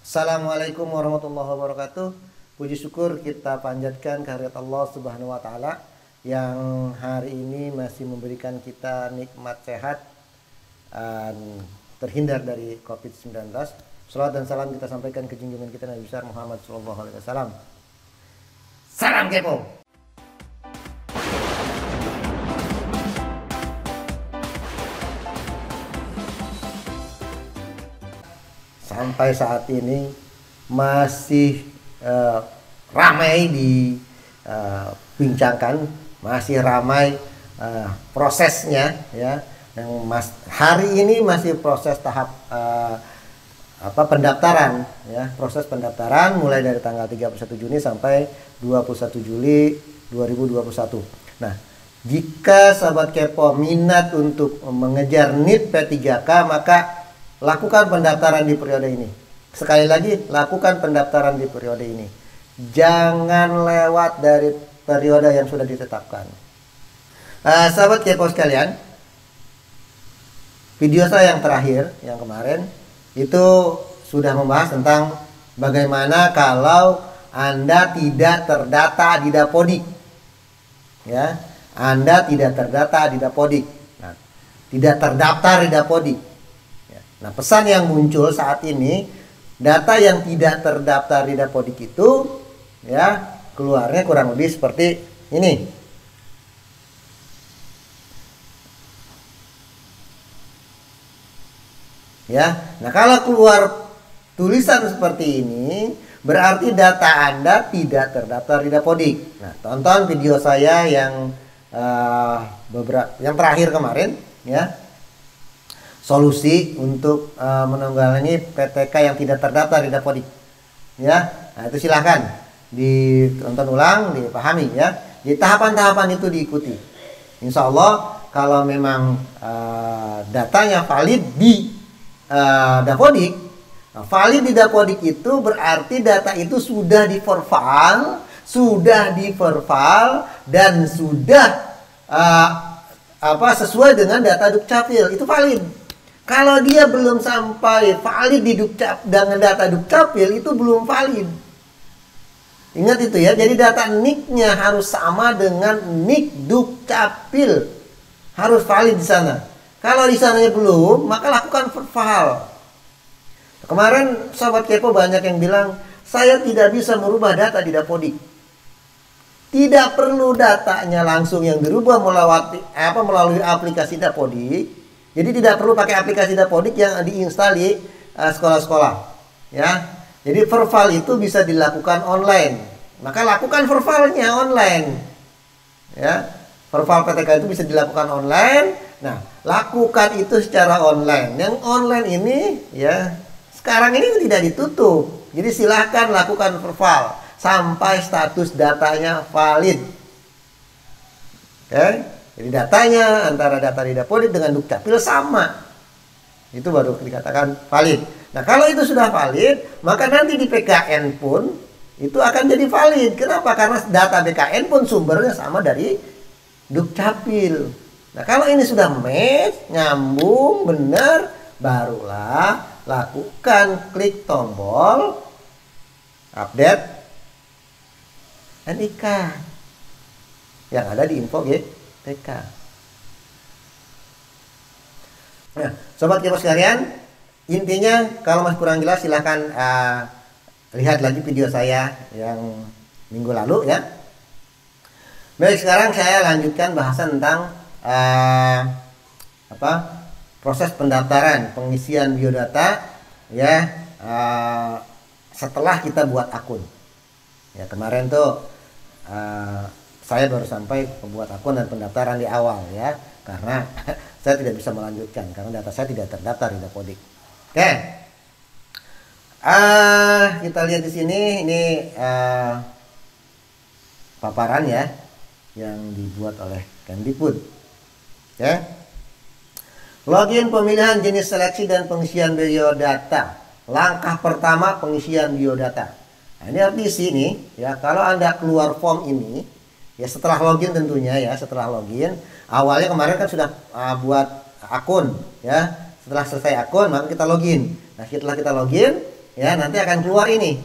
Assalamualaikum warahmatullahi wabarakatuh. Puji syukur kita panjatkan kehadirat Allah Subhanahu wa taala yang hari ini masih memberikan kita nikmat sehat dan terhindar dari Covid-19. Salawat dan salam kita sampaikan ke junjungan kita Nabi besar Muhammad sallallahu alaihi wasallam. Salam kepo. Sampai saat ini masih ramai dibincangkan, masih ramai prosesnya ya. Hari ini masih proses tahap pendaftaran ya, proses pendaftaran mulai dari tanggal 31 Juni sampai 21 Juli 2021. Nah, jika sahabat kepo minat untuk mengejar NIP P3K, maka lakukan pendaftaran di periode ini. Sekali lagi, lakukan pendaftaran di periode ini. Jangan lewat dari periode yang sudah ditetapkan. Sahabat kepo sekalian, video saya yang terakhir, yang kemarin, itu sudah membahas tentang bagaimana kalau Anda tidak terdata di Dapodik. Ya, Anda tidak terdata di Dapodik. Nah, tidak terdaftar di Dapodik. Nah, pesan yang muncul saat ini, data yang tidak terdaftar di Dapodik itu ya keluarnya kurang lebih seperti ini. Ya. Nah, kalau keluar tulisan seperti ini, berarti data Anda tidak terdaftar di Dapodik. Nah, tonton video saya yang yang terakhir kemarin ya. Solusi untuk menanggulangi PTK yang tidak terdaftar di Dapodik. Ya, nah itu silahkan ditonton ulang, dipahami ya. Di tahapan-tahapan itu diikuti. Insya Allah kalau memang datanya valid di Dapodik, nah, valid di Dapodik itu berarti data itu sudah diverval dan sudah sesuai dengan data Dukcapil, itu valid. Kalau dia belum sampai valid di dengan data Dukcapil, itu belum valid. Ingat itu ya. Jadi data NIK-nya harus sama dengan NIK Dukcapil. Harus valid di sana. Kalau di sananya belum, maka lakukan verval. Kemarin sahabat kepo banyak yang bilang, saya tidak bisa merubah data di Dapodik. Tidak perlu datanya langsung yang dirubah melalui aplikasi Dapodik. Jadi tidak perlu pakai aplikasi Dapodik yang diinstal di sekolah-sekolah, ya. Jadi verval itu bisa dilakukan online. Maka lakukan vervalnya online, ya. Verval PTK itu bisa dilakukan online. Nah, lakukan itu secara online. Yang online ini, ya, sekarang ini tidak ditutup. Jadi silahkan lakukan verval sampai status datanya valid. Oke? Jadi datanya antara data di Dapodik dengan Dukcapil sama. Itu baru dikatakan valid. Nah, kalau itu sudah valid, maka nanti di PKN pun itu akan jadi valid. Kenapa? Karena data BKN pun sumbernya sama dari Dukcapil. Nah, kalau ini sudah match, nyambung, benar, barulah lakukan klik tombol update NIK yang ada di info TK. Nah, sobat kepo sekalian, intinya kalau masih kurang jelas silahkan lihat lagi video saya yang minggu lalu ya. Baik, sekarang saya lanjutkan bahasan tentang proses pendaftaran pengisian biodata ya setelah kita buat akun. Ya, kemarin tuh saya baru sampai membuat akun dan pendaftaran di awal ya, karena saya tidak bisa melanjutkan karena data saya tidak terdaftar di Dapodik. Oke, kita lihat di sini ini paparan ya yang dibuat oleh Kemdikbud. Oke, login pemilihan jenis seleksi dan pengisian biodata. Langkah pertama pengisian biodata. Nah, ini arti sini ya, kalau Anda keluar form ini ya setelah login tentunya ya, setelah login. Awalnya kemarin kan sudah buat akun ya. Setelah selesai akun maka kita login. Nah, setelah kita login ya nanti akan keluar ini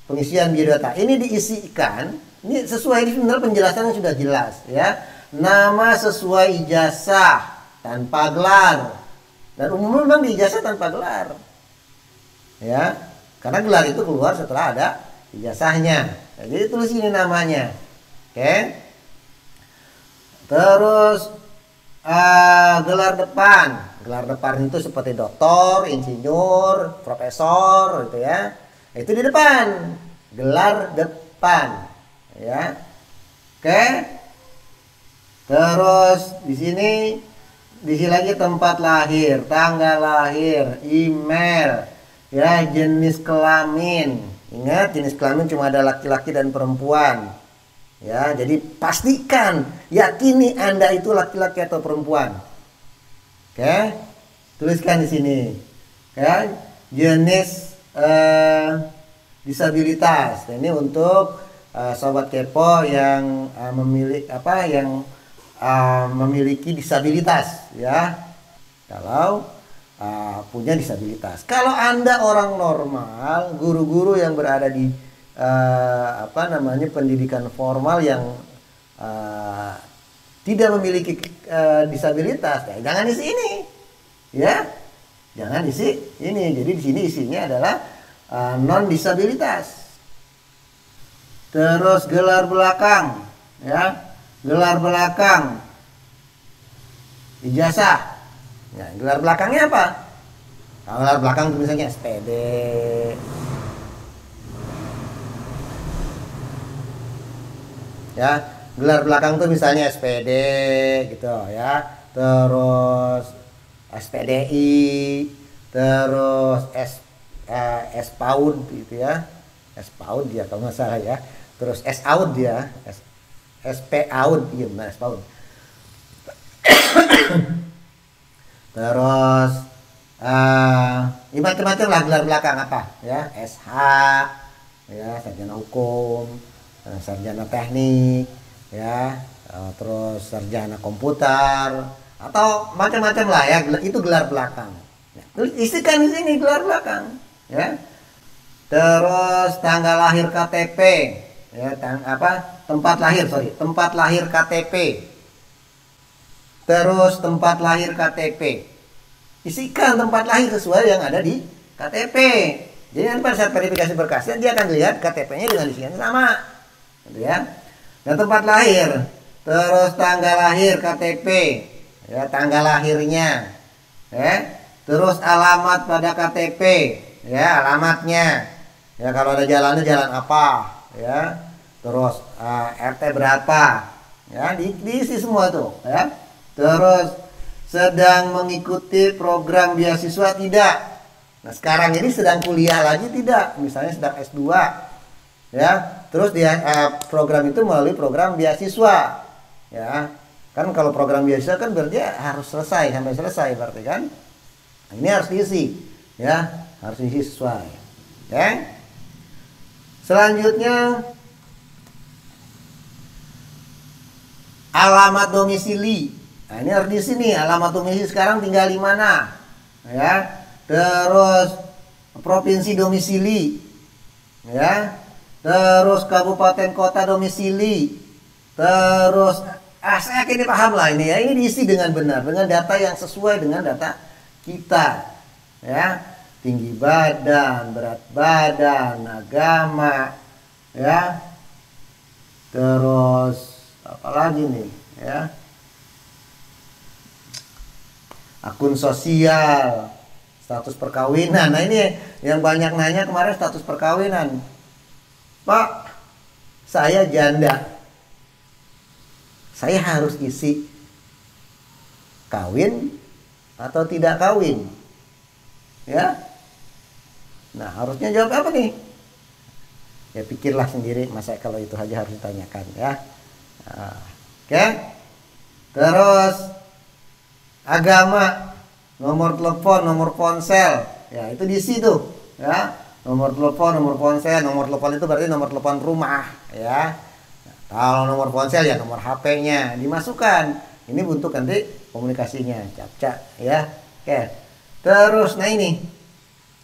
pengisian biodata. Ini diisikan, ini sesuai, ini sebenarnya penjelasannya sudah jelas ya. Nama sesuai ijazah tanpa gelar. Dan umumnya memang di ijazah tanpa gelar. Ya, karena gelar itu keluar setelah ada ijazahnya. Jadi tulis ini namanya. Oke. Terus gelar depan. Gelar depan itu seperti doktor, insinyur, profesor gitu ya. Itu di depan. Gelar depan. Ya. Oke. Terus di sini lagi tempat lahir, tanggal lahir, email, ya, jenis kelamin. Ingat, jenis kelamin cuma ada laki-laki dan perempuan. Ya, jadi pastikan, yakini Anda itu laki-laki atau perempuan. Oke, tuliskan di sini. Oke, jenis disabilitas. Ini untuk sobat kepo yang memiliki disabilitas, ya. Kalau punya disabilitas. Kalau Anda orang normal, guru-guru yang berada di pendidikan formal yang tidak memiliki disabilitas, ya, jangan isi ini, ya, jangan isi ini. Jadi di sini isinya adalah non disabilitas. Terus gelar belakang, ya, gelar belakang, ijazah. Ya, gelar belakangnya apa? Nah, gelar belakang misalnya SPD, ya, gelar belakang tuh misalnya SPD gitu ya, terus SPDI, terus SPAUD gitu ya, SPAUD dia kalau nggak salah ya, terus SAUD dia, SPAUD, iya benar, SPAUD. Terus macam-macam lah gelar belakang apa ya, SH, ya, sarjana hukum, sarjana teknik, ya, terus sarjana komputer atau macam-macam lah ya, itu gelar belakang. Ya, isikan di sini gelar belakang, ya. Terus tanggal lahir KTP, ya, tempat lahir KTP. Terus tempat lahir KTP. Isikan tempat lahir sesuai yang ada di KTP. Jadi nanti pada saat verifikasi berkasnya dia akan lihat KTP-nya dengan isian sama. Gitu ya. Dan tempat lahir, terus tanggal lahir KTP, ya, tanggal lahirnya. Ya. Terus alamat pada KTP, ya, alamatnya. Ya, kalau ada jalannya jalan apa, ya. Terus RT berapa. Ya, diisi semua tuh, ya. Terus sedang mengikuti program beasiswa tidak? Nah, sekarang ini sedang kuliah lagi tidak? Misalnya sedang S2, ya. Terus dia program itu melalui program beasiswa, ya. Kan kalau program beasiswa kan berarti harus selesai, sampai selesai berarti kan. Nah, ini harus diisi, ya, harus diisi sesuai. Oke. Selanjutnya alamat domisili. Nah, ini harus di sini, alamat domisili sekarang tinggal di mana, ya. Terus provinsi domisili, ya. Terus kabupaten kota domisili. Terus saya yakin paham lah ini ya. Ini diisi dengan benar, dengan data yang sesuai dengan data kita, ya. Tinggi badan, berat badan, agama, ya. Terus apa lagi nih, ya. Akun sosial, status perkawinan. Nah, ini yang banyak nanya kemarin, status perkawinan. Pak, saya janda. Saya harus isi kawin atau tidak kawin? Ya. Nah, harusnya jawab apa nih? Ya, pikirlah sendiri, masa kalau itu aja harus ditanyakan, ya. Oke. Terus agama, nomor telepon, nomor ponsel, ya, itu diisi tuh, ya. Nomor telepon, nomor ponsel. Nomor telepon itu berarti nomor telepon rumah, ya. Nah, kalau nomor ponsel ya nomor HP-nya dimasukkan. Ini untuk nanti komunikasinya, capca, ya. Oke. Terus nah ini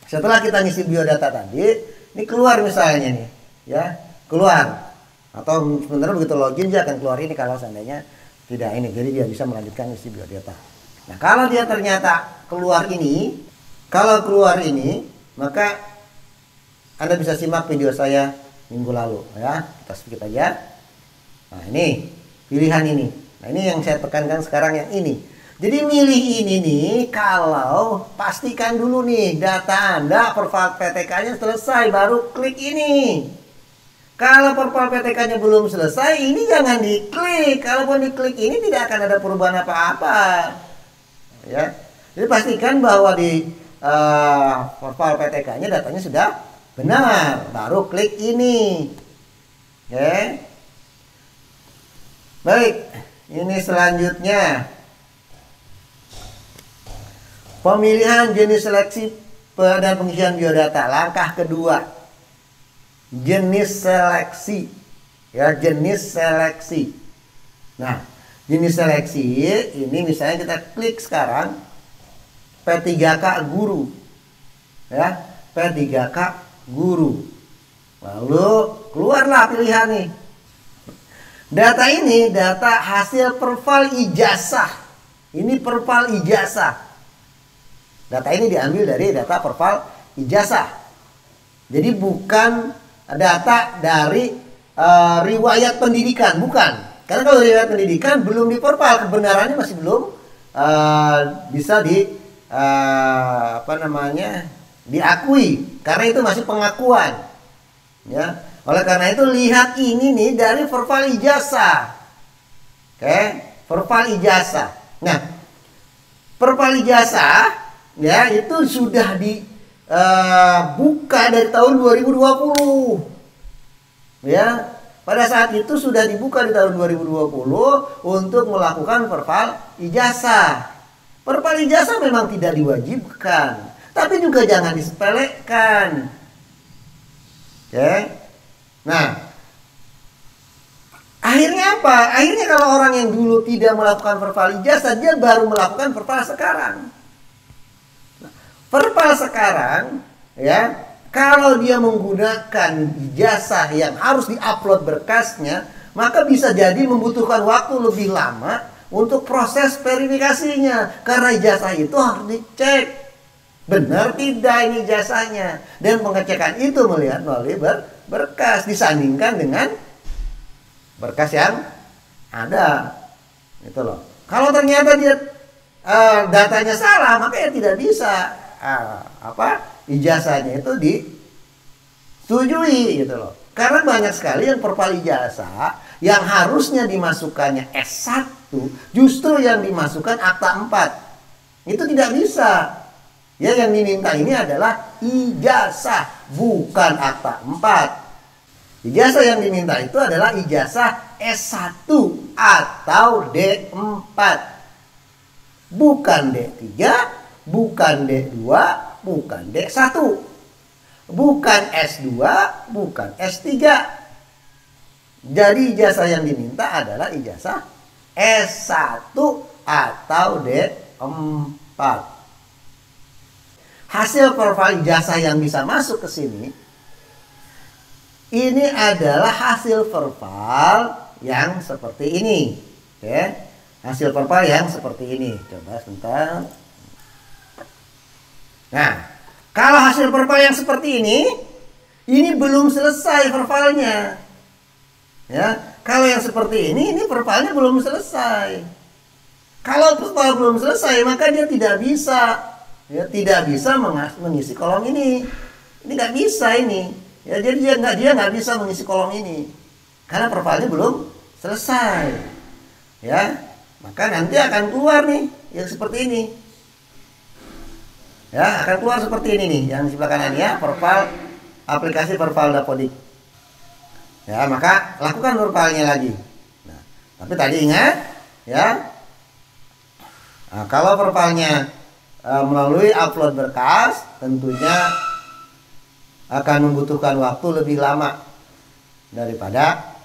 Setelah kita ngisi biodata tadi, ini keluar misalnya nih, ya, keluar. Atau sebenarnya begitu login dia akan keluar ini kalau seandainya tidak ini. Jadi dia bisa melanjutkan ngisi biodata. Nah, kalau dia ternyata keluar ini, kalau keluar ini, maka Anda bisa simak video saya minggu lalu, ya. Kita skip aja. Nah, ini pilihan ini. Nah, ini yang saya tekankan sekarang yang ini. Jadi milih ini nih kalau pastikan dulu nih data Anda profil PTK-nya selesai, baru klik ini. Kalau profil PTK-nya belum selesai, ini jangan diklik. Kalaupun diklik ini tidak akan ada perubahan apa-apa. Ya. Jadi pastikan bahwa di profil PTK-nya datanya sudah benar, baru klik ini. Oke. Baik, ini selanjutnya pemilihan jenis seleksi dan pengisian biodata. Langkah kedua, jenis seleksi, ya, jenis seleksi. Nah, jenis seleksi ini misalnya kita klik sekarang P3K guru, ya, P3K guru. Lalu keluarlah pilihan nih. Data ini data hasil profil ijazah. Ini profil ijazah. Data ini diambil dari data profil ijazah. Jadi bukan data dari riwayat pendidikan, bukan. Karena kalau riwayat pendidikan belum di profil, kebenarannya masih belum bisa diakui, karena itu masih pengakuan, ya. Oleh karena itu lihat ini nih dari profil ijazah, oke, profil ijazah. Nah, profil ijazah, ya, itu sudah dibuka dari tahun 2020, ya. Pada saat itu sudah dibuka di tahun 2020 untuk melakukan profil ijazah. Profil ijazah memang tidak diwajibkan, tapi juga jangan disepelekan. Oke. Nah, akhirnya apa? Akhirnya kalau orang yang dulu tidak melakukan profil ijazah, dia baru melakukan profil sekarang. Nah, profil sekarang, ya, kalau dia menggunakan ijazah yang harus diupload berkasnya, maka bisa jadi membutuhkan waktu lebih lama untuk proses verifikasinya. Karena ijazah itu harus dicek benar tidak ini ijazahnya. Dan pengecekan itu melihat melalui berkas disandingkan dengan berkas yang ada. Itu loh. Kalau ternyata dia datanya salah, maka ya tidak bisa ijazahnya itu disetujui, gitu loh. Karena banyak sekali yang profil ijazah yang harusnya dimasukkannya S1, justru yang dimasukkan akta 4. Itu tidak bisa. Ya, yang diminta ini adalah ijazah, bukan akta 4. Ijazah yang diminta itu adalah ijazah S1 atau D4. Bukan D3, bukan D2, bukan D1. Bukan S2, bukan S3. Jadi ijazah yang diminta adalah ijazah S1 atau D4. Hasil profil ijazah yang bisa masuk ke sini, ini adalah hasil profil yang seperti ini. Oke, hasil profil yang seperti ini. Coba sebentar. Nah, kalau hasil profil yang seperti ini belum selesai profilnya. Ya, kalau yang seperti ini profilnya belum selesai. Kalau profil belum selesai, maka dia tidak bisa. Ya, tidak bisa mengisi kolom ini. Ini nggak bisa ini. Ya, jadi dia nggak bisa mengisi kolom ini karena profilnya belum selesai. Ya, maka nanti akan keluar nih yang seperti ini. Ya, akan keluar seperti ini nih yang di sebelah kanan, ya, profil aplikasi profil Dapodik. Ya, maka lakukan profilnya lagi. Nah, tapi tadi ingat, ya, nah, kalau profilnya melalui upload berkas, tentunya akan membutuhkan waktu lebih lama daripada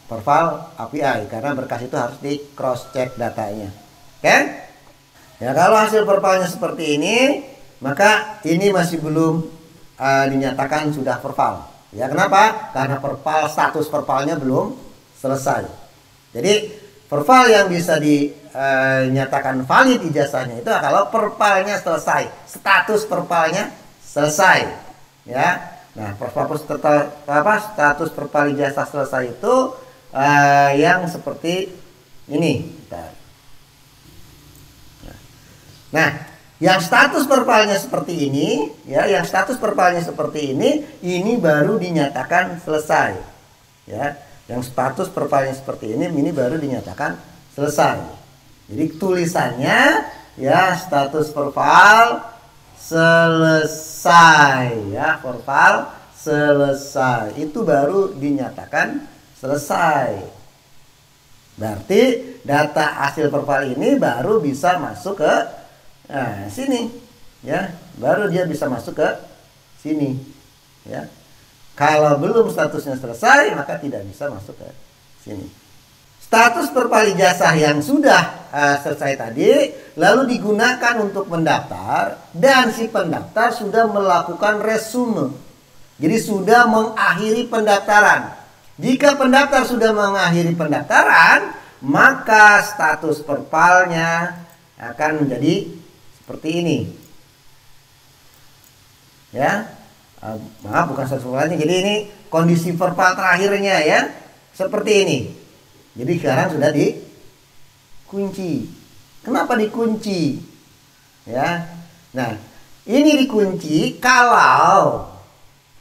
profil API, karena berkas itu harus di cross check datanya. Oke? Ya, kalau hasil profilnya seperti ini, maka ini masih belum dinyatakan sudah verval. Ya, kenapa? Karena status vervalnya belum selesai. Jadi verval yang bisa dinyatakan valid ijazahnya itu kalau vervalnya selesai, status vervalnya selesai. Ya, nah status verval ijazah selesai itu yang seperti ini. Nah, yang status vervalnya seperti ini, ya, yang status vervalnya seperti ini baru dinyatakan selesai. Ya, yang status vervalnya seperti ini baru dinyatakan selesai. Jadi tulisannya, ya, status verval selesai, ya, verval selesai, itu baru dinyatakan selesai. Berarti data hasil verval ini baru bisa masuk ke sini, ya, baru dia bisa masuk ke sini, ya. Kalau belum statusnya selesai, maka tidak bisa masuk ke sini. Status verval ijazah yang sudah selesai tadi lalu digunakan untuk mendaftar, dan si pendaftar sudah melakukan resume. Jadi sudah mengakhiri pendaftaran. Jika pendaftar sudah mengakhiri pendaftaran, maka status vervalnya akan menjadi seperti ini. Ya. Maaf, bukan status vervalnya. Jadi ini kondisi verval terakhirnya, ya. Seperti ini. Jadi sekarang sudah dikunci. Kenapa dikunci? Ya. Nah, ini dikunci kalau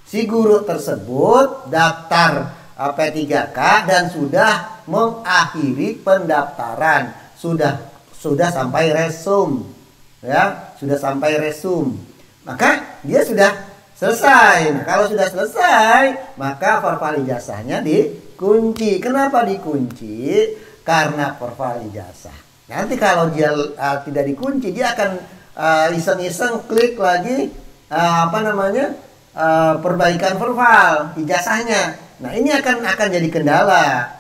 si guru tersebut daftar P3K dan sudah mengakhiri pendaftaran, sudah sampai resum, ya, sudah sampai resum, maka dia sudah selesai. Nah, kalau sudah selesai, maka verval ijazahnya dikunci. Kenapa dikunci? Karena verval ijazah nanti kalau dia tidak dikunci, dia akan iseng-iseng klik lagi perbaikan verval ijazahnya. Nah, ini akan jadi kendala.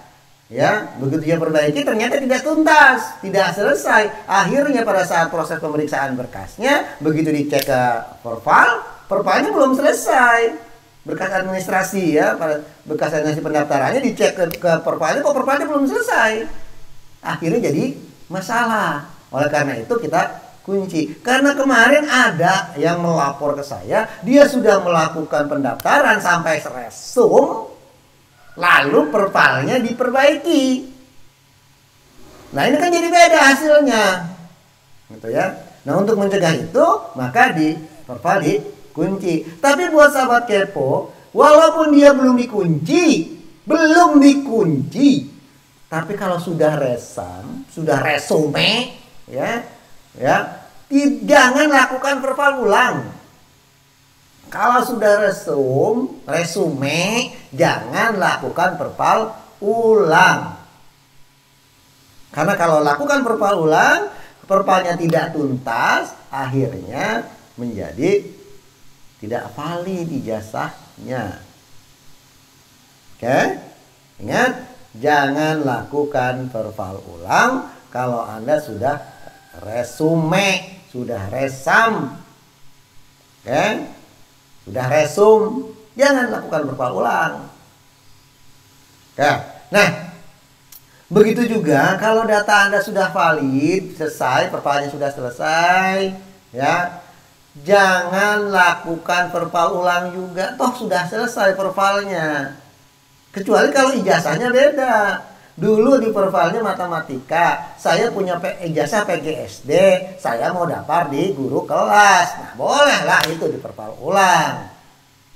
Ya, begitu dia perbaiki ternyata tidak tuntas, tidak selesai. Akhirnya pada saat proses pemeriksaan berkasnya, begitu dicek ke vervalnya belum selesai. Berkas administrasi, ya, pada berkas administrasi pendaftarannya dicek ke vervalnya, kok vervalnya belum selesai. Akhirnya jadi masalah. Oleh karena itu kita kunci. Karena kemarin ada yang melapor ke saya, dia sudah melakukan pendaftaran sampai resum, lalu vervalnya diperbaiki. Nah, ini kan jadi beda hasilnya, gitu ya. Nah, untuk mencegah itu, maka verval dikunci. Tapi buat sahabat kepo, walaupun dia belum dikunci, tapi kalau sudah resam, sudah resume, ya, jangan lakukan verval ulang. Kalau sudah resume, jangan lakukan verval ulang. Karena kalau lakukan verval ulang, vervalnya tidak tuntas, akhirnya menjadi tidak valid ijazahnya. Oke? Ingat, jangan lakukan verval ulang kalau Anda sudah resume, sudah resam. Oke? Sudah resum, jangan lakukan verval ulang. Oke. Nah, begitu juga kalau data Anda sudah valid, selesai, vervalnya sudah selesai, ya. Jangan lakukan verval ulang juga, toh sudah selesai vervalnya. Kecuali kalau ijazahnya beda. Dulu di vervalnya matematika, saya punya ijazah PGSD, saya mau daftar di guru kelas. Nah, bolehlah itu di verval ulang.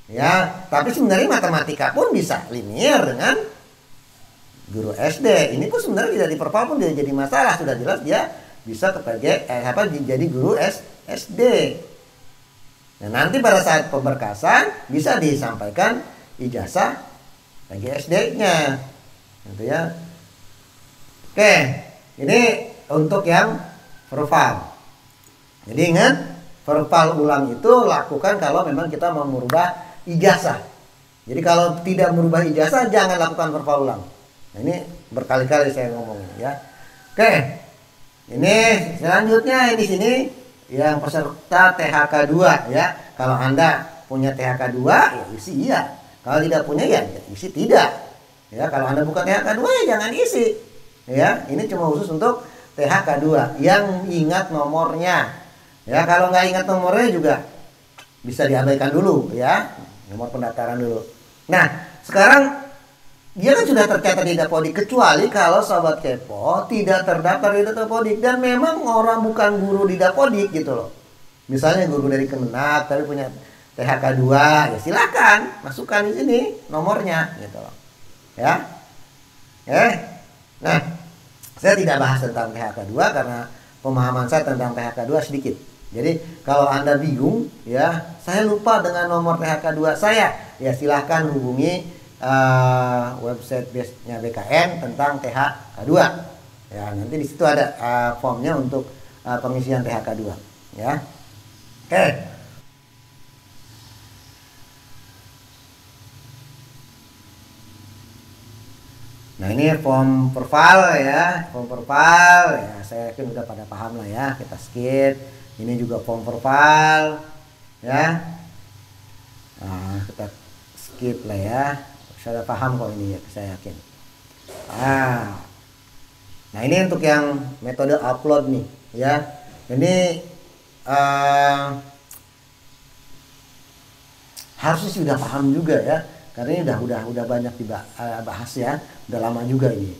Ya, tapi sebenarnya matematika pun bisa linear dengan guru SD. Ini pun sebenarnya tidak di verval pun tidak jadi masalah, sudah jelas dia bisa ke jadi guru SD. Nah, nanti pada saat pemberkasan bisa disampaikan ijazah PGSD-nya. Gitu ya. Oke, ini untuk yang verval. Jadi ingat, verval ulang itu lakukan kalau memang kita mau merubah ijazah. Jadi kalau tidak merubah ijazah, jangan lakukan verval ulang. Nah, ini berkali-kali saya ngomong, ya. Oke, ini selanjutnya di sini yang peserta THK 2 ya. Kalau Anda punya THK 2 ya isi iya. Kalau tidak punya ya isi tidak. Ya, kalau Anda bukan THK 2 ya jangan isi. Ya, ini cuma khusus untuk THK 2 yang ingat nomornya. Ya, kalau nggak ingat nomornya juga bisa diabaikan dulu ya. Nomor pendaftaran dulu. Nah, sekarang dia kan sudah tercatat di Dapodik, kecuali kalau Sobat Kepo tidak terdaftar di Dapodik dan memang orang bukan guru di Dapodik gitu loh. Misalnya guru dari Kemenak tapi punya THK 2, ya silakan masukkan di sini nomornya gitu loh. Ya. Nah, saya tidak bahas tentang THK 2 karena pemahaman saya tentang THK 2 sedikit. Jadi kalau Anda bingung ya, saya lupa dengan nomor THK 2 saya, ya silahkan hubungi website nya BKN tentang THK 2 ya, nanti di situ ada formnya untuk pengisian THK 2 ya. Oke. Nah, ini form perval ya, saya yakin udah pada paham lah ya, kita skip. Ini juga form perval ya, nah kita skip lah ya. Saya paham kok ini ya, saya yakin. Nah ini untuk yang metode upload nih ya. Ini harusnya sudah paham juga ya, karena ini udah banyak dibahas ya, udah lama juga ini.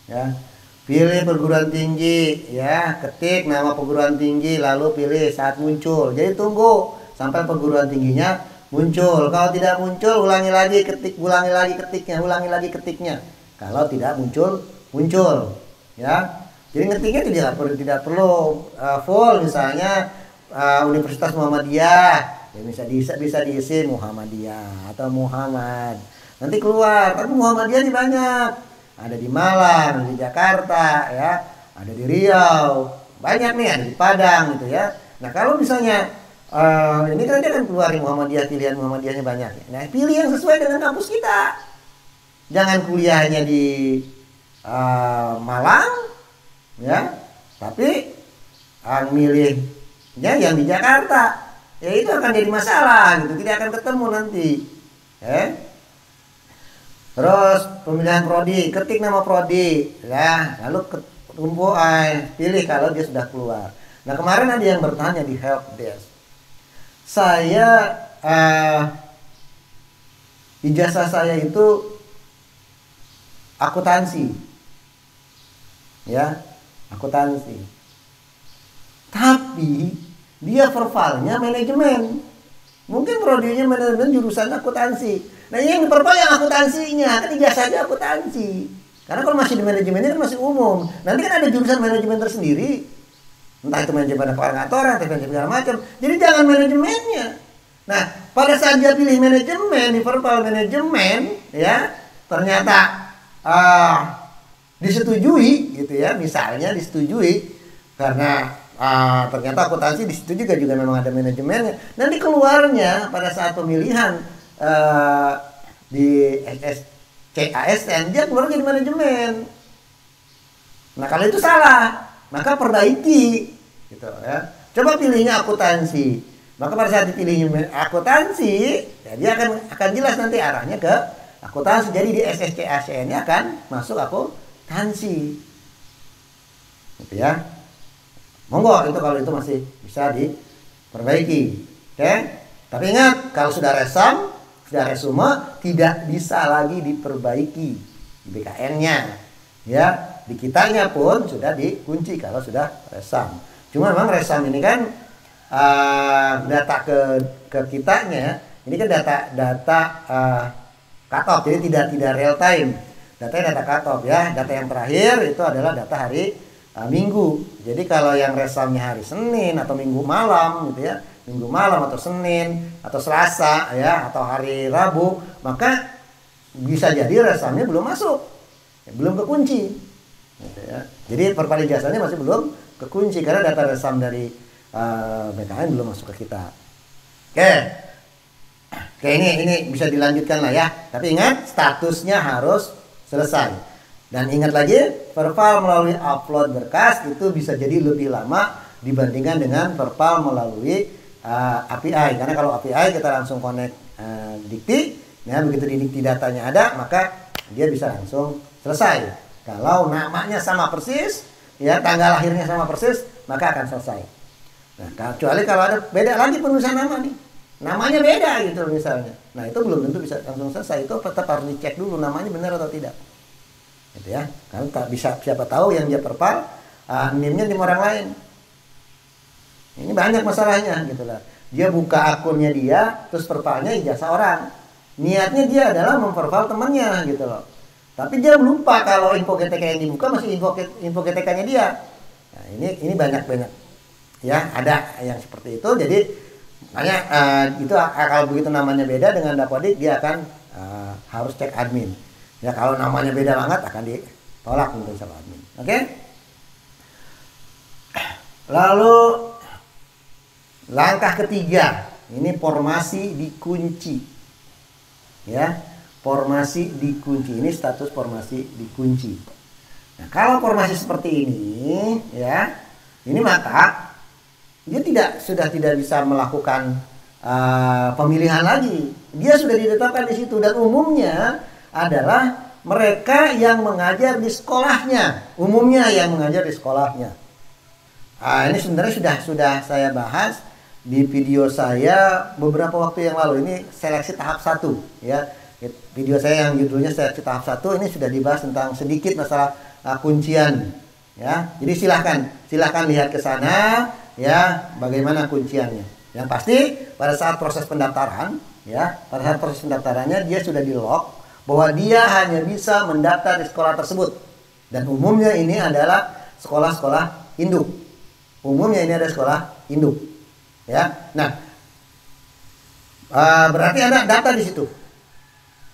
Ya, pilih perguruan tinggi ya, ketik nama perguruan tinggi lalu pilih saat muncul. Jadi tunggu sampai perguruan tingginya muncul. Kalau tidak muncul, ulangi lagi ketiknya. Kalau tidak muncul ya. Jadi ngetiknya tidak perlu full, misalnya Universitas Muhammadiyah ya, bisa diisi Muhammadiyah atau Muhammad. Nanti keluar, tapi Muhammadiyah ini banyak. Ada di Malang, di Jakarta ya, ada di Riau, banyak nih, ada di Padang gitu ya. Nah, kalau misalnya ini kan dia kan keluarin Muhammadiyah, pilihan Muhammadiyahnya banyak. Nah, pilih yang sesuai dengan kampus kita. Jangan kuliahnya di Malang, ya, tapi milihnya yang di Jakarta. Ya itu akan jadi masalah, gitu. Tidak akan ketemu nanti. Terus pemilihan prodi, ketik nama prodi, ya, lalu pilih kalau dia sudah keluar. Nah, kemarin ada yang bertanya di help desk. Saya ijazah saya itu akuntansi ya, akuntansi, tapi dia verbalnya manajemen, mungkin prodinya manajemen jurusan akuntansi. Nah, yang verbal yang akuntansinya, kan ijazahnya akuntansi, karena kalau masih di manajemennya kan masih umum, nanti kan ada jurusan manajemen tersendiri, entah itu manajemen kantoran atau manajemen segala macam. Jadi jangan manajemennya. Nah, pada saat dia pilih manajemen di verbal manajemen ya, ternyata disetujui gitu ya, misalnya disetujui karena ternyata akuntansi di situ juga memang ada manajemennya. Nanti keluarnya pada saat pemilihan di SSCASN dia keluar jadi manajemen. Nah, kalau itu salah, maka perbaiki gitu ya. Coba pilihnya akuntansi. Maka pada saat dipilihnya akuntansi, ya dia akan jelas nanti arahnya ke akuntansi. Jadi di SSCASN-nya akan masuk akuntansi. Gitu ya. Monggo itu kalau itu masih bisa diperbaiki. Oke? Tapi ingat, kalau sudah resam, sudah resume, tidak bisa lagi diperbaiki di BKN-nya. Ya, di kitanya pun sudah dikunci kalau sudah resam. Cuma memang resam ini kan data ke kitanya, ini kan data cut off, jadi tidak real time. Datanya data cut off ya. Data yang terakhir itu adalah data hari Minggu. Jadi kalau yang resamnya hari Senin atau Minggu malam gitu ya, Minggu malam atau Senin atau Selasa ya, atau hari Rabu, maka bisa jadi resamnya belum masuk, belum kekunci gitu ya. Jadi verbal ijazahnya masih belum kekunci karena data resam dari BKN belum masuk ke kita. Oke, ini bisa dilanjutkan lah ya. Tapi ingat, statusnya harus selesai. Dan ingat lagi, verbal melalui upload berkas itu bisa jadi lebih lama dibandingkan dengan perpal melalui API. Karena kalau API kita langsung connect dikti, ya begitu di dikti datanya ada, maka dia bisa langsung selesai. Kalau namanya sama persis, ya tanggal lahirnya sama persis, maka akan selesai. Nah, kecuali kalau ada beda lagi penulisan nama nih, namanya beda gitu misalnya. Nah itu belum tentu bisa langsung selesai. Itu tetap harus dicek dulu namanya benar atau tidak. Gitu ya. Karena tak bisa, siapa tahu yang dia perpal NIM-nya di orang lain. Ini banyak masalahnya gitu lah. Dia buka akunnya dia, terus perpalnya ijazah orang. Niatnya dia adalah memperpal temannya gitu loh. Tapi dia lupa kalau info GTK yang dibuka masih info GTK-nya dia. Nah, ini banyak ya, ada yang seperti itu. Jadi makanya itu kalau begitu namanya beda dengan Dapodik, dia akan harus cek admin. Ya kalau namanya beda banget akan ditolak untuk sama admin. Oke? Lalu langkah ketiga, ini formasi dikunci. Ya, formasi dikunci. Ini status formasi dikunci. Nah, kalau formasi seperti ini, ya, ini maka dia sudah tidak bisa melakukan pemilihan lagi. Dia sudah ditetapkan di situ, dan umumnya adalah mereka yang mengajar di sekolahnya. Umumnya yang mengajar di sekolahnya. Ini sebenarnya sudah saya bahas di video saya beberapa waktu yang lalu. Ini seleksi tahap 1, ya. Video saya yang judulnya seleksi tahap 1 ini sudah dibahas tentang sedikit masalah kuncian, ya. Jadi silahkan lihat ke sana, ya, bagaimana kunciannya. Yang pasti pada saat proses pendaftaran, ya, pada saat proses pendaftarannya dia sudah di-lock bahwa dia hanya bisa mendaftar di sekolah tersebut. Dan umumnya ini adalah sekolah-sekolah induk. Umumnya ini ada sekolah induk. Ya, nah, berarti Anda daftar di situ.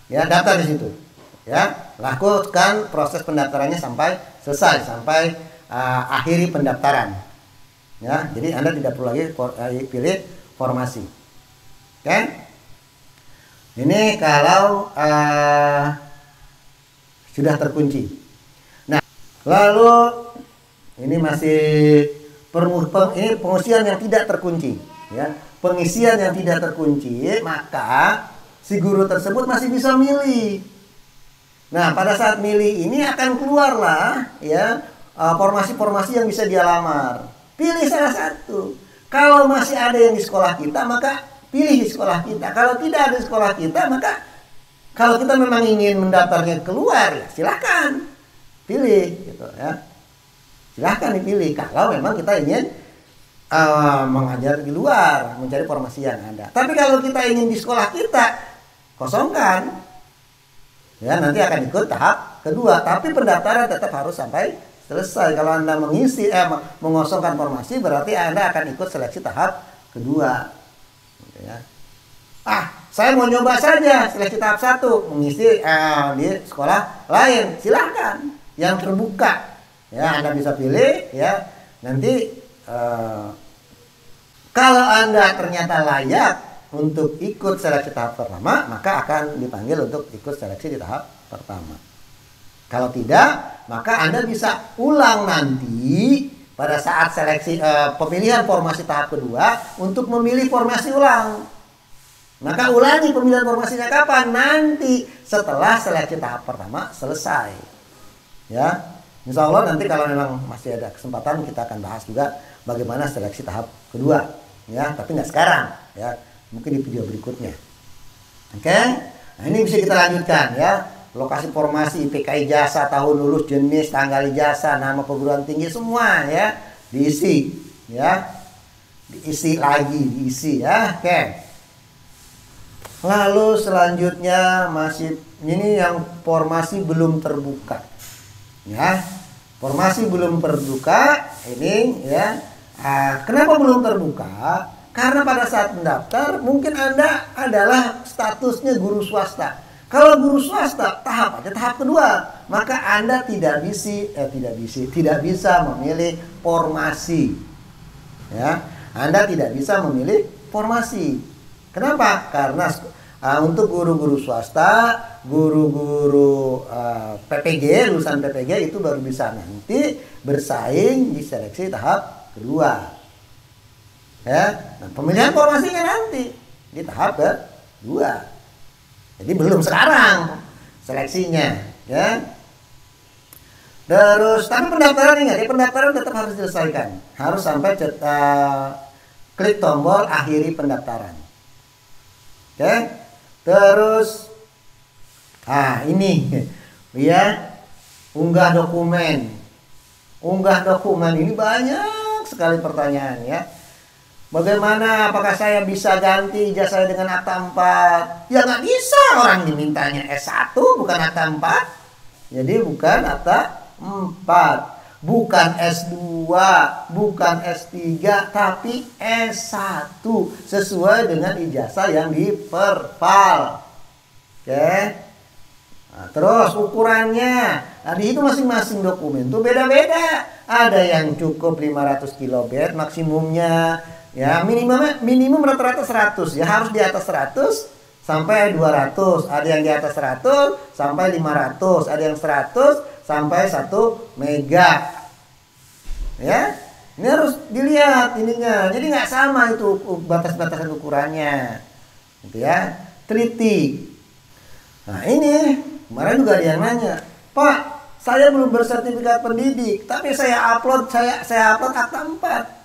Ya, daftar di situ. Ya, lakukan proses pendaftarannya sampai selesai, sampai akhiri pendaftaran. Ya, jadi Anda tidak perlu lagi pilih formasi. Oke? Ini kalau sudah terkunci. Nah, lalu ini masih ini pengisian yang tidak terkunci, ya. Pengisian yang tidak terkunci, maka si guru tersebut masih bisa milih. Nah, pada saat milih ini akan keluarlah, ya, formasi-formasi yang bisa dia lamar. Pilih salah satu. Kalau masih ada yang di sekolah kita, maka pilih di sekolah kita. Kalau tidak ada di sekolah kita, maka kalau kita memang ingin mendaftarnya keluar, ya silakan pilih, gitu ya. Silahkan dipilih kalau memang kita ingin mengajar di luar, mencari formasi yang ada. Tapi kalau kita ingin di sekolah kita, kosongkan. Ya, nanti akan ikut tahap kedua. Tapi pendaftaran tetap harus sampai selesai. Kalau Anda mengosongkan formasi, berarti Anda akan ikut seleksi tahap kedua. Gitu ya. Saya mau nyoba saja seleksi tahap 1, mengisi di sekolah lain. Silahkan, yang terbuka. Ya, Anda bisa pilih, ya. Nanti kalau Anda ternyata layak untuk ikut seleksi tahap pertama, maka akan dipanggil untuk ikut seleksi di tahap pertama. Kalau tidak, maka Anda bisa ulang nanti pada saat seleksi pemilihan formasi tahap kedua untuk memilih formasi ulang. Maka ulangi pemilihan formasinya kapan? Nanti setelah seleksi tahap pertama selesai. Ya. Insya Allah nanti kalau memang masih ada kesempatan kita akan bahas juga bagaimana seleksi tahap kedua, ya, tapi nggak sekarang, ya, mungkin di video berikutnya. Oke, nah ini bisa kita lanjutkan, ya, lokasi formasi, IPK ijazah, tahun lulus, jenis, tanggal ijazah, nama perguruan tinggi, semua, ya, diisi, ya, diisi, ya. Oke. Lalu selanjutnya masih ini yang formasi belum terbuka, ya. Formasi belum terbuka ini, ya. Kenapa belum terbuka? Karena pada saat mendaftar mungkin Anda adalah statusnya guru swasta. Kalau guru swasta tahap kedua, maka Anda tidak bisa memilih formasi. Ya, Anda tidak bisa memilih formasi. Kenapa? Karena untuk guru-guru swasta, guru-guru lulusan PPG itu baru bisa nanti bersaing di seleksi tahap kedua. Ya, nah, pemilihan formasinya nanti di tahap kedua. Jadi belum sekarang seleksinya, ya. Terus, tapi pendaftaran ingat, ya, pendaftaran tetap harus diselesaikan. Harus sampai klik tombol akhiri pendaftaran. Oke. Terus, ini, ya, unggah dokumen. Unggah dokumen ini banyak sekali pertanyaan, ya. Bagaimana, apakah saya bisa ganti ijazah saya dengan akta 4? Ya nggak bisa, orang dimintanya S1 bukan akta 4. Jadi bukan akta 4, bukan S2, bukan S3, tapi S1 sesuai dengan ijazah yang diperpal. Oke. Nah, terus ukurannya, di itu masing-masing dokumen tuh beda-beda. Ada yang cukup 500 kilobit maksimumnya, ya minimum rata-rata 100, ya harus di atas 100 sampai 200, ada yang di atas 100 sampai 500, ada yang 100 sampai 1 mega. Ya, ini harus dilihat ininya. Jadi nggak sama itu batas-batasan ukurannya, gitu ya. Teliti. Nah ini kemarin juga ada yang nanya, Pak, saya belum bersertifikat pendidik, tapi saya upload akta 4.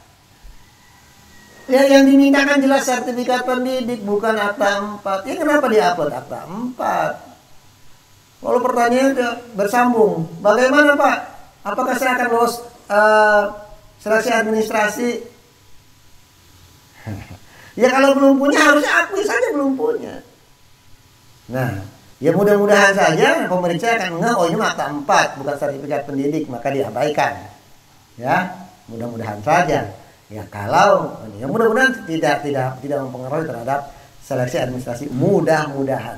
Ya yang dimintakan jelas sertifikat pendidik bukan akta 4. Ya kenapa diupload akta 4? Kalau pertanyaannya bersambung, bagaimana Pak? Apakah saya akan lolos seleksi administrasi? Ya kalau belum punya harusnya akui saja belum punya. Nah, ya mudah-mudahan saja pemeriksa akan oh ini akta 4 bukan sertifikat pendidik, maka diabaikan. Ya, mudah-mudahan saja. Ya kalau ya mudah-mudahan tidak mempengaruhi terhadap seleksi administrasi, mudah-mudahan.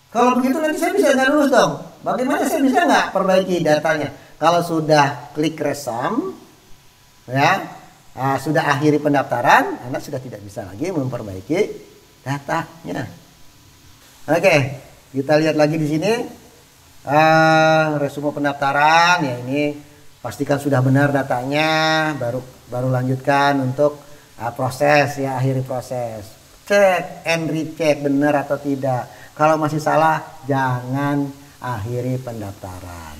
Kalau begitu nanti saya bisa nggak lulus dong. Bagaimana saya bisa nggak perbaiki datanya? Kalau sudah klik resum, ya sudah akhiri pendaftaran, Anda sudah tidak bisa lagi memperbaiki datanya. Oke, kita lihat lagi di sini resume pendaftaran. Ya ini pastikan sudah benar datanya, baru lanjutkan untuk proses, ya akhiri proses. Cek and recheck benar atau tidak. Kalau masih salah jangan akhiri pendaftaran.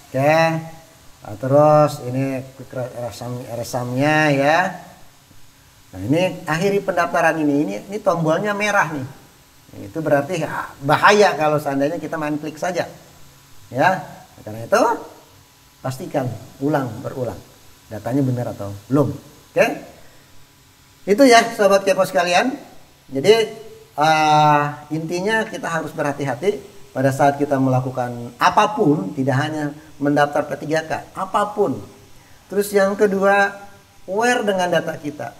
Oke. Terus ini resumnya ya. Nah, ini akhiri pendaftaran ini tombolnya merah nih. Itu berarti bahaya kalau seandainya kita main klik saja. Ya. Karena itu pastikan berulang datanya benar atau belum. Oke. Itu ya sobat kepo sekalian. Jadi intinya kita harus berhati-hati pada saat kita melakukan apapun, tidak hanya mendaftar P3K, apapun. Terus yang kedua, aware dengan data kita.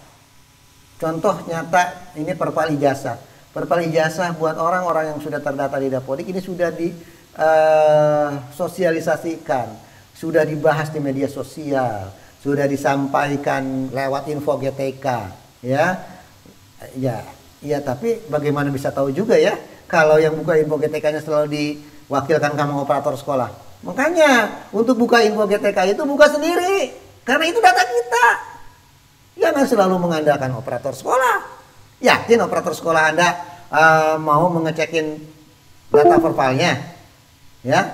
Contoh nyata ini perpal ijazah. Perpal ijazah buat orang-orang yang sudah terdata di Dapodik ini sudah disosialisasikan, sudah dibahas di media sosial, sudah disampaikan lewat info GTK, ya. Ya, tapi bagaimana bisa tahu juga ya kalau yang buka info GTK-nya selalu diwakilkan kamu operator sekolah. Makanya untuk buka info GTK itu buka sendiri, karena itu data kita. Jangan selalu mengandalkan operator sekolah. Yakin operator sekolah Anda mau mengecekin data verbalnya, ya?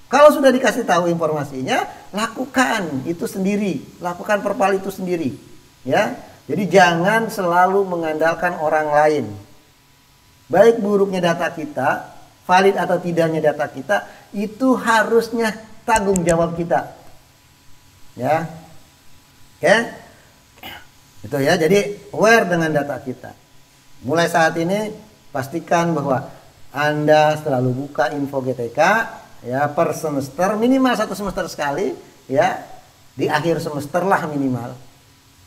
Kalau sudah dikasih tahu informasinya, lakukan itu sendiri, lakukan verbal itu sendiri, ya. Jadi jangan selalu mengandalkan orang lain. Baik buruknya data kita, valid atau tidaknya data kita, itu harusnya tanggung jawab kita. Ya. Oke? Itu ya, jadi aware dengan data kita. Mulai saat ini pastikan bahwa Anda selalu buka info GTK ya per semester, minimal 1 semester sekali, ya. Di akhir semester lah minimal.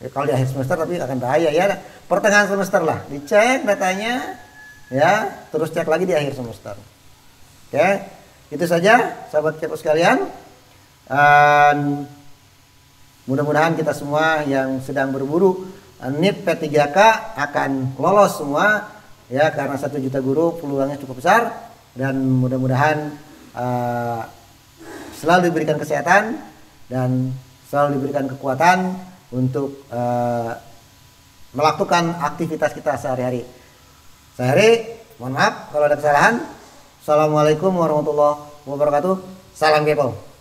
Ya, kalau di akhir semester tapi akan bahaya ya. Pertengahan semester lah dicek datanya, ya, terus cek lagi di akhir semester. Oke, itu saja sahabat kepo sekalian. Mudah-mudahan kita semua yang sedang berburu NIP P3K akan lolos semua, ya, karena 1 juta guru peluangnya cukup besar, dan mudah-mudahan selalu diberikan kesehatan dan selalu diberikan kekuatan untuk melakukan aktivitas kita sehari-hari. Sehari, mohon maaf kalau ada kesalahan. Assalamualaikum warahmatullahi wabarakatuh. Salam kepo.